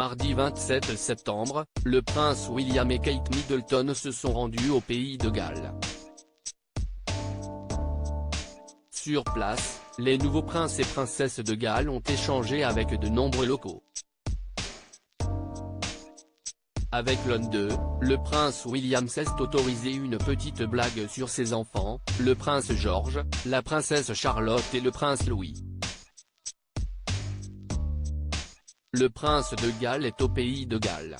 Mardi 27 septembre, le prince William et Kate Middleton se sont rendus au pays de Galles. Sur place, les nouveaux princes et princesses de Galles ont échangé avec de nombreux locaux. Avec l'un d'eux, le prince William s'est autorisé une petite blague sur ses enfants, le prince George, la princesse Charlotte et le prince Louis. Le prince de Galles est au pays de Galles.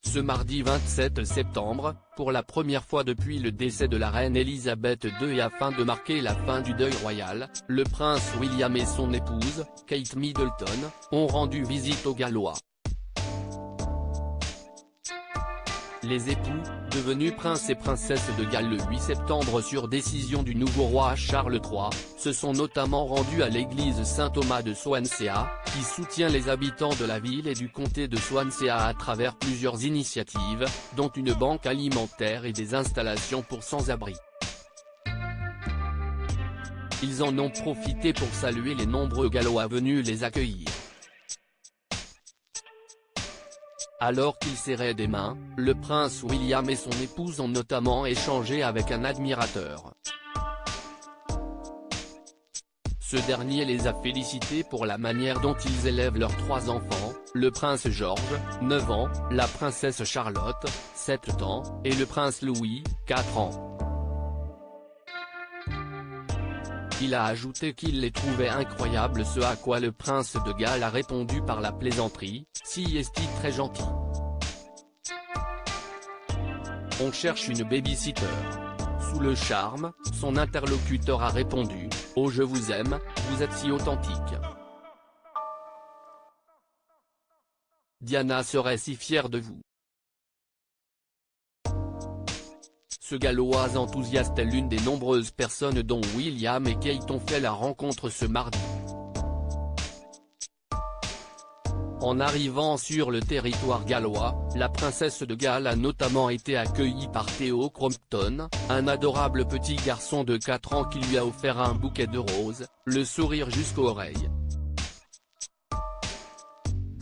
Ce mardi 27 septembre, pour la première fois depuis le décès de la reine Elisabeth II et afin de marquer la fin du deuil royal, le prince William et son épouse, Kate Middleton, ont rendu visite aux Gallois. Les époux, devenus princes et princesses de Galles le 8 septembre sur décision du nouveau roi Charles III, se sont notamment rendus à l'église Saint-Thomas de Swansea, qui soutient les habitants de la ville et du comté de Swansea à travers plusieurs initiatives, dont une banque alimentaire et des installations pour sans-abri. Ils en ont profité pour saluer les nombreux Gallois venus les accueillir. Alors qu'ils serraient des mains, le prince William et son épouse ont notamment échangé avec un admirateur. Ce dernier les a félicités pour la manière dont ils élèvent leurs 3 enfants, le prince George, 9 ans, la princesse Charlotte, 7 ans, et le prince Louis, 4 ans. Il a ajouté qu'il les trouvait incroyables, ce à quoi le prince de Galles a répondu par la plaisanterie, « Si est-il très gentil. On cherche une baby-sitter. » Sous le charme, son interlocuteur a répondu, « Oh je vous aime, vous êtes si authentique. Diana serait si fière de vous. » Ce Gallois enthousiaste est l'une des nombreuses personnes dont William et Kate ont fait la rencontre ce mardi. En arrivant sur le territoire gallois, la princesse de Galles a notamment été accueillie par Theo Crompton, un adorable petit garçon de 4 ans qui lui a offert un bouquet de roses, le sourire jusqu'aux oreilles.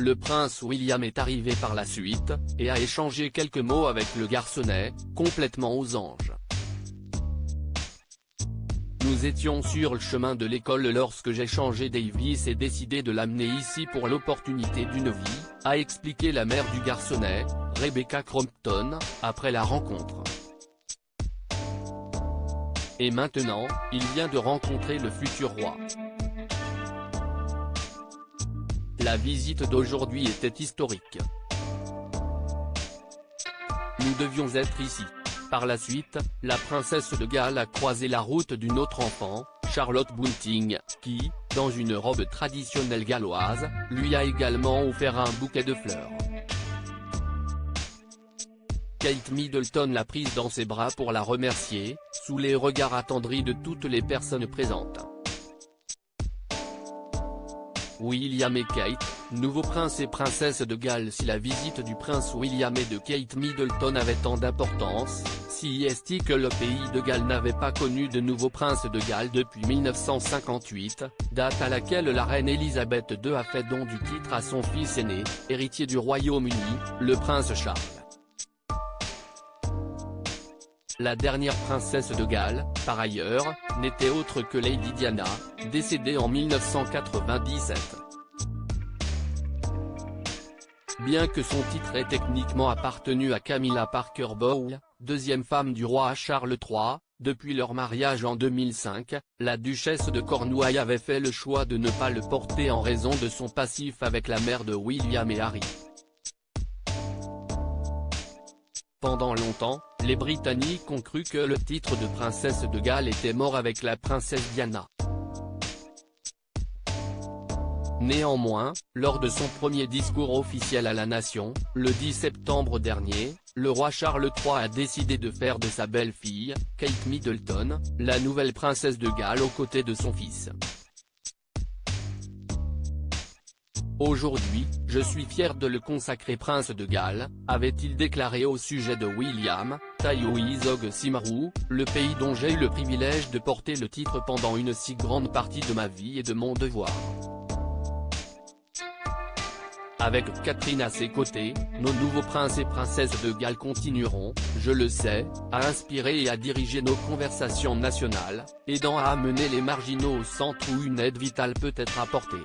Le prince William est arrivé par la suite, et a échangé quelques mots avec le garçonnet, complètement aux anges. Nous étions sur le chemin de l'école lorsque j'ai changé Davis et décidé de l'amener ici pour l'opportunité d'une vie, a expliqué la mère du garçonnet, Rebecca Crompton, après la rencontre. Et maintenant, il vient de rencontrer le futur roi. La visite d'aujourd'hui était historique. Nous devions être ici. Par la suite, la princesse de Galles a croisé la route d'une autre enfant, Charlotte Bunting, qui, dans une robe traditionnelle galloise, lui a également offert un bouquet de fleurs. Kate Middleton l'a prise dans ses bras pour la remercier, sous les regards attendris de toutes les personnes présentes. William et Kate, nouveaux princes et princesses de Galles. Si la visite du prince William et de Kate Middleton avait tant d'importance, si est-il que le pays de Galles n'avait pas connu de nouveau prince de Galles depuis 1958, date à laquelle la reine Elisabeth II a fait don du titre à son fils aîné, héritier du Royaume-Uni, le prince Charles. La dernière princesse de Galles, par ailleurs, n'était autre que Lady Diana, décédée en 1997. Bien que son titre ait techniquement appartenu à Camilla Parker Bowles, deuxième femme du roi Charles III, depuis leur mariage en 2005, la duchesse de Cornouailles avait fait le choix de ne pas le porter en raison de son passif avec la mère de William et Harry. Pendant longtemps, les Britanniques ont cru que le titre de princesse de Galles était mort avec la princesse Diana. Néanmoins, lors de son premier discours officiel à la nation, le 10 septembre dernier, le roi Charles III a décidé de faire de sa belle-fille, Kate Middleton, la nouvelle princesse de Galles aux côtés de son fils. Aujourd'hui, je suis fier de le consacrer prince de Galles, avait-il déclaré au sujet de William, Taioiseach Simarou, le pays dont j'ai eu le privilège de porter le titre pendant une si grande partie de ma vie et de mon devoir. Avec Catherine à ses côtés, nos nouveaux princes et princesses de Galles continueront, je le sais, à inspirer et à diriger nos conversations nationales, aidant à amener les marginaux au centre où une aide vitale peut être apportée.